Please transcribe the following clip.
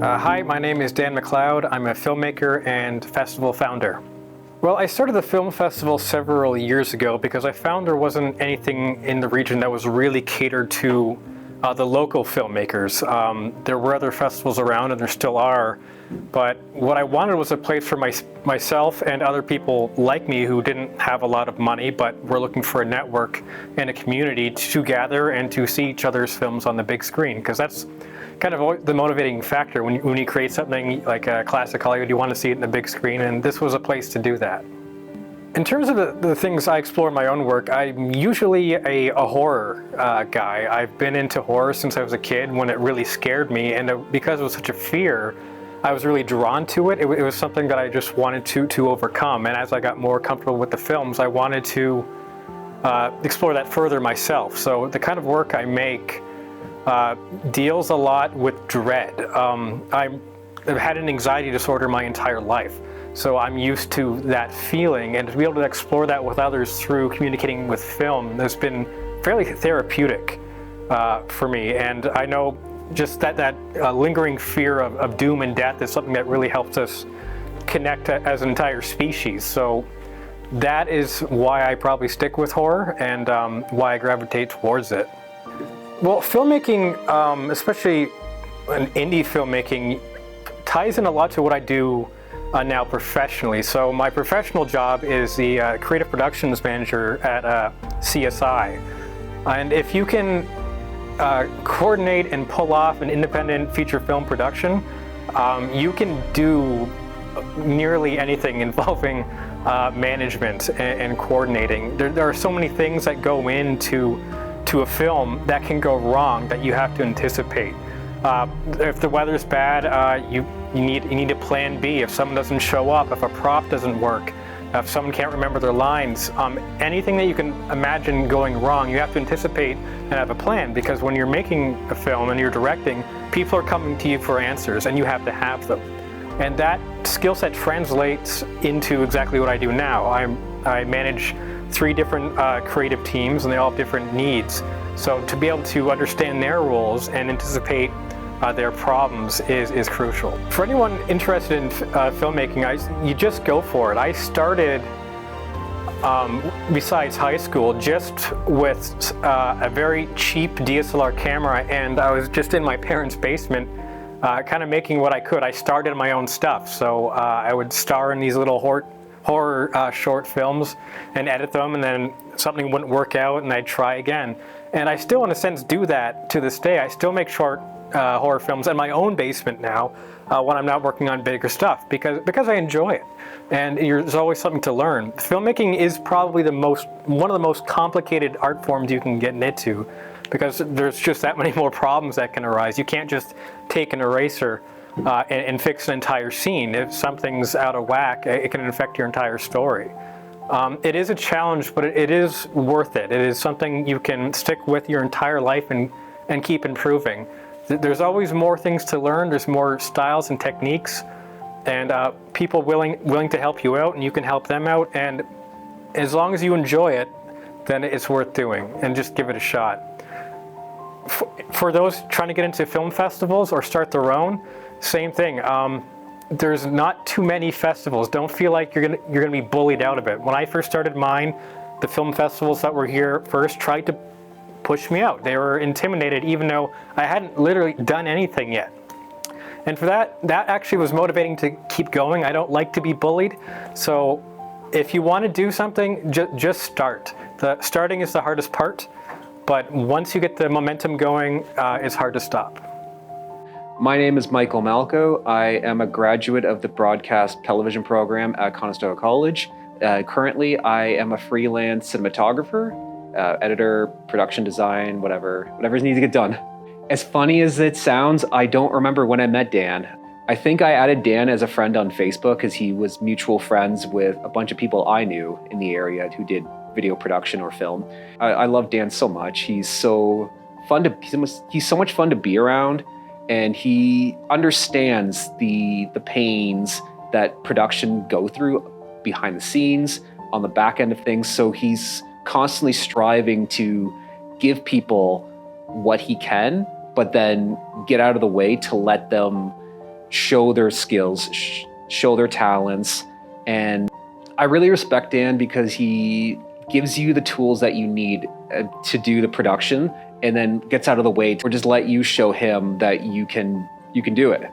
Hi, my name is Dan McLeod. I'm a filmmaker and festival founder. Well, I started the film festival several years ago because I found there wasn't anything in the region that was really catered to the local filmmakers. There were other festivals around, and there still are, but what I wanted was a place for myself and other people like me who didn't have a lot of money but were looking for a network and a community to gather and to see each other's films on the big screen, because that's kind of the motivating factor when you create something like a classic Hollywood. You want to see it in the big screen, and this was a place to do that. In terms of the things I explore in my own work, I'm usually a horror guy. I've been into horror since I was a kid when it really scared me, and because it was such a fear, I was really drawn to it. It was something that I just wanted to overcome, and as I got more comfortable with the films, I wanted to explore that further myself. So the kind of work I make deals a lot with dread. I've had an anxiety disorder my entire life, so I'm used to that feeling, and to be able to explore that with others through communicating with film has been fairly therapeutic for me. And I know just that lingering fear of doom and death is something that really helps us connect as an entire species. So that is why I probably stick with horror, and why I gravitate towards it. Well, filmmaking, especially indie filmmaking, ties in a lot to what I do now professionally. So my professional job is the creative productions manager at CSI. And if you can coordinate and pull off an independent feature film production, you can do nearly anything involving management and coordinating. There are so many things that go into a film that can go wrong that you have to anticipate. If the weather's bad, you need a plan B. If someone doesn't show up, if a prop doesn't work, if someone can't remember their lines, anything that you can imagine going wrong, you have to anticipate and have a plan, because when you're making a film and you're directing, people are coming to you for answers, and you have to have them. And that skill set translates into exactly what I do now. I manage 3 different creative teams, and they all have different needs. So to be able to understand their roles and anticipate their problems is crucial. For anyone interested in filmmaking, you just go for it. I started, besides high school, just with a very cheap DSLR camera, and I was just in my parents' basement kind of making what I could. I started my own stuff, so I would star in these little horror short films and edit them, and then something wouldn't work out and I'd try again. And I still, in a sense, do that to this day. I still make short horror films in my own basement now when I'm not working on bigger stuff, because I enjoy it, and there's always something to learn. Filmmaking is probably one of the most complicated art forms you can get into, because there's just that many more problems that can arise. You can't just take an eraser and fix an entire scene. If something's out of whack, it can affect your entire story. It is a challenge, but it is worth it. It is something you can stick with your entire life and keep improving. There's always more things to learn. There's more styles and techniques, and people willing to help you out, and you can help them out. And as long as you enjoy it, then it's worth doing, and just give it a shot. For those trying to get into film festivals or start their own, same thing. There's not too many festivals. Don't feel like you're gonna be bullied out of it. When I first started mine, the film festivals that were here first tried to push me out. They were intimidated, even though I hadn't literally done anything yet. And for that actually was motivating to keep going. I don't like to be bullied. So if you want to do something, just start. The starting is the hardest part, but once you get the momentum going, it's hard to stop. My name is Michael Malco. I am a graduate of the broadcast television program at Conestoga College. Currently, I am a freelance cinematographer, editor, production design, whatever needs to get done. As funny as it sounds, I don't remember when I met Dan. I think I added Dan as a friend on Facebook because he was mutual friends with a bunch of people I knew in the area who did video production or film. I love Dan so much. He's so much fun to be around, and he understands the pains that production go through behind the scenes, on the back end of things. So he's constantly striving to give people what he can, but then get out of the way to let them show their skills, show their talents. And I really respect Dan because he gives you the tools that you need to do the production, and then gets out of the way to just let you show him that you can do it.